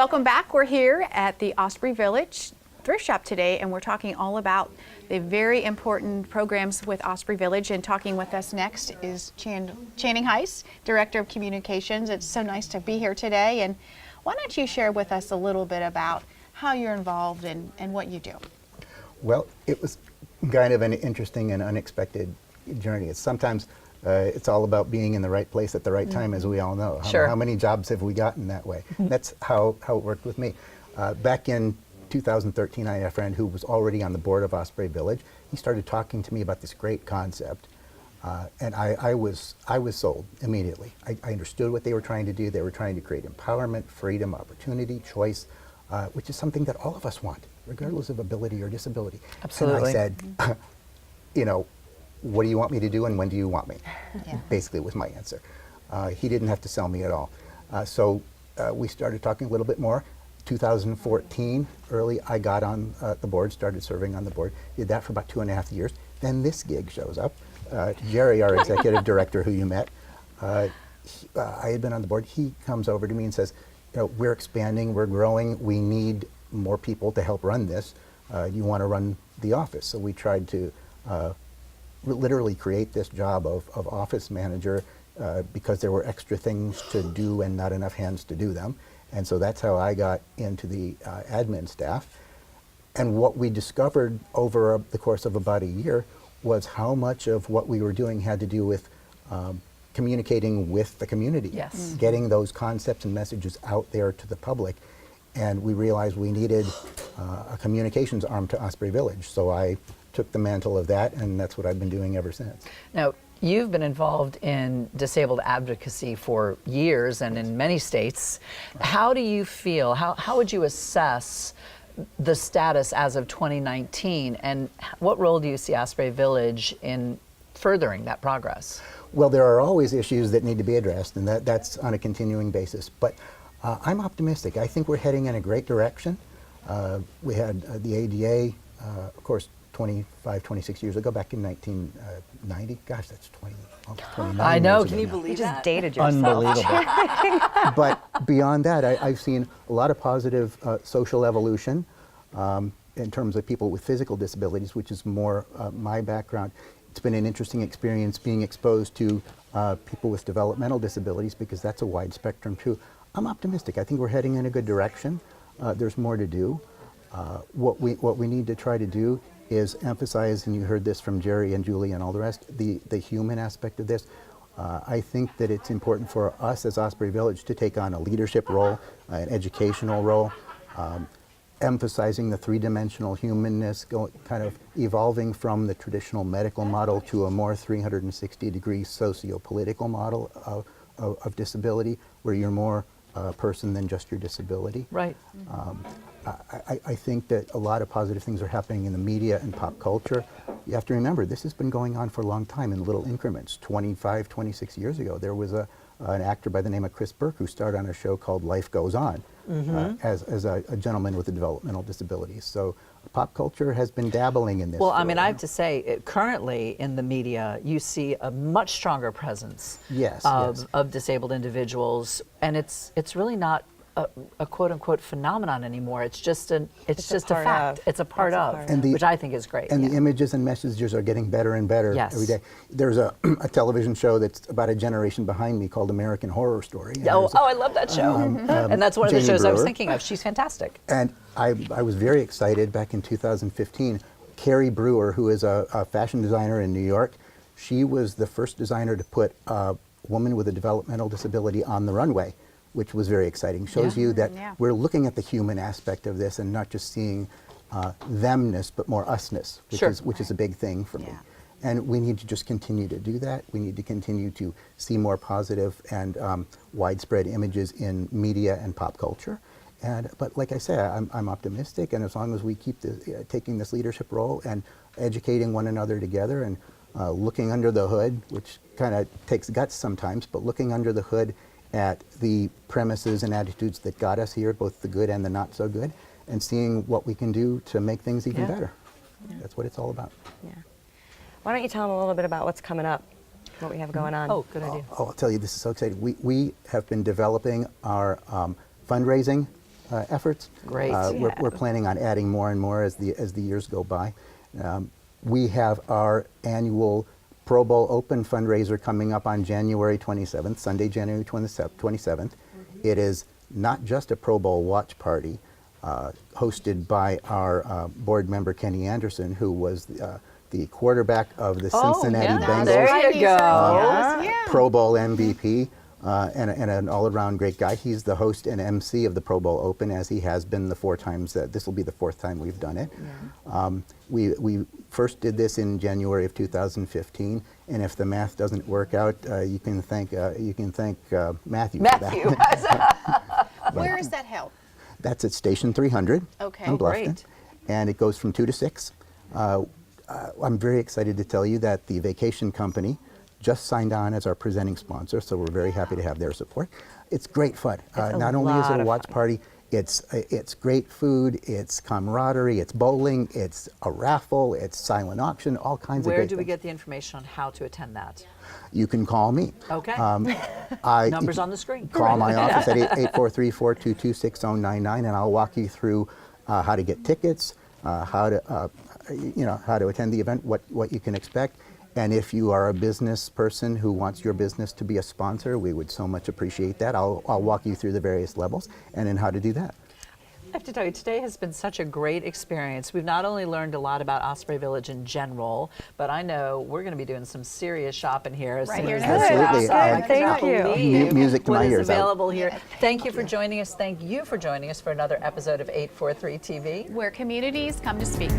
welcome back. We're here at the Osprey Village Thrift Shop today, and we're talking all about the very important programs with Osprey Village. And talking with us next is Channing Heiss, Director of Communications. It's so nice to be here today. And why don't you share with us a little bit about how you're involved and what you do? Well, it was kind of an interesting and unexpected journey. It's all about being in the right place at the right time, as we all know. Sure. How many jobs have we gotten that way? That's how it worked with me. Back in 2013, I had a friend who was already on the board of Osprey Village. He started talking to me about this great concept, and I was sold immediately. I understood what they were trying to do. They were trying to create empowerment, freedom, opportunity, choice, which is something that all of us want, regardless of ability or disability. Absolutely. And I said, you know, what do you want me to do and when do you want me? Yeah. Basically was my answer. He didn't have to sell me at all. So we started talking a little bit more. 2014, early, I got on the board, started serving on the board. Did that for about 2.5 years. Then this gig shows up. Jerry, our executive director who you met, I had been on the board. He comes over to me and says, you know, we're expanding, we're growing, we need more people to help run this. You want to run the office? So we tried to literally create this job of office manager because there were extra things to do and not enough hands to do them. And so that's how I got into the admin staff. And what we discovered over the course of about a year was how much of what we were doing had to do with communicating with the community, yes. Getting those concepts and messages out there to the public. And we realized we needed a communications arm to Osprey Village. So I took the mantle of that, and that's what I've been doing ever since. Now, you've been involved in disabled advocacy for years and in many states. How do you feel, how would you assess the status as of 2019, and what role do you see Osprey Village in furthering that progress? Well, there are always issues that need to be addressed, and that's on a continuing basis. But I'm optimistic. I think we're heading in a great direction. We had the ADA, of course, 25, 26 years ago, back in 1990. Gosh, that's 29 I know, years can ago you now. believe You just that? dated yourself. Unbelievable. But beyond that, I've seen a lot of positive social evolution in terms of people with physical disabilities, which is more my background. It's been an interesting experience being exposed to people with developmental disabilities, because that's a wide spectrum too. I'm optimistic. I think we're heading in a good direction. There's more to do. What we need to try to do is emphasize, and you heard this from Jerry and Julie and all the rest, the human aspect of this. I think that it's important for us as Osprey Village to take on a leadership role, an educational role, emphasizing the three-dimensional humanness, kind of evolving from the traditional medical model to a more 360-degree socio-political model of disability, where you're more a person than just your disability. Right. I think that a lot of positive things are happening in the media and pop culture. You have to remember, this has been going on for a long time in little increments. 25, 26 years ago, there was an actor by the name of Chris Burke who starred on a show called Life Goes On as a gentleman with a developmental disability. So pop culture has been dabbling in this. Well, I mean, I have to say, currently in the media, you see a much stronger presence of disabled individuals, and it's really not a quote-unquote phenomenon anymore. It's just a fact. It's a part of, which I think is great. And the images and messages are getting better and better every day. There's a television show that's about a generation behind me called American Horror Story. I love that show. And that's one of the shows I was thinking of. She's fantastic. And I was very excited back in 2015. Carrie Brewer, who is a fashion designer in New York, she was the first designer to put a woman with a developmental disability on the runway, which was very exciting. Shows you that we're looking at the human aspect of this and not just seeing themness, but more usness, which is a big thing for me. And we need to just continue to do that. We need to continue to see more positive and widespread images in media and pop culture. But like I say, I'm optimistic, and as long as we keep taking this leadership role and educating one another together and looking under the hood, which kind of takes guts sometimes, but looking under the hood at the premises and attitudes that got us here, both the good and the not so good, and seeing what we can do to make things even better. That's what it's all about. Yeah. Why don't you tell them a little bit about what's coming up, what we have going on? Oh, good idea. I'll tell you, this is so exciting. We have been developing our fundraising efforts. Great. We're planning on adding more and more as the years go by. We have our annual Pro Bowl Open fundraiser coming up on January 27th, Sunday, January 27th. It is not just a Pro Bowl watch party hosted by our board member Kenny Anderson, who was the quarterback of the Cincinnati Bengals. There you go. Pro Bowl MVP, and an all-around great guy. He's the host and MC of the Pro Bowl Open, as he has been the 4 times. This will be the 4th time we've done it. We first did this in January of 2015, and if the math doesn't work out, you can thank Matthew for that. Where is that held? That's at Station 300 Okay. in Bluffton, Great. and it goes from 2 to 6. I'm very excited to tell you that the vacation company just signed on as our presenting sponsor, so we're very happy to have their support. It's great fun. Not only is it a watch party, it's great food, it's camaraderie, it's bowling, it's a raffle, it's silent auction, all kinds of Where great do we things. get the information on how to attend that? You can call me. Okay. Numbers on the screen. Call my office at 843-422-6099, and I'll walk you through how to get tickets, how to attend the event, what you can expect. And if you are a business person who wants your business to be a sponsor, we would so much appreciate that. I'll walk you through the various levels and then how to do that. I have to tell you, today has been such a great experience. We've not only learned a lot about Osprey Village in general, but I know we're going to be doing some serious shopping here as Right soon here as in this Absolutely. wraps up. I Thank cannot you. believe Music to what my is ears. available here. Thank you for joining us. Thank you for joining us for another episode of 843 TV. Where communities come to speak.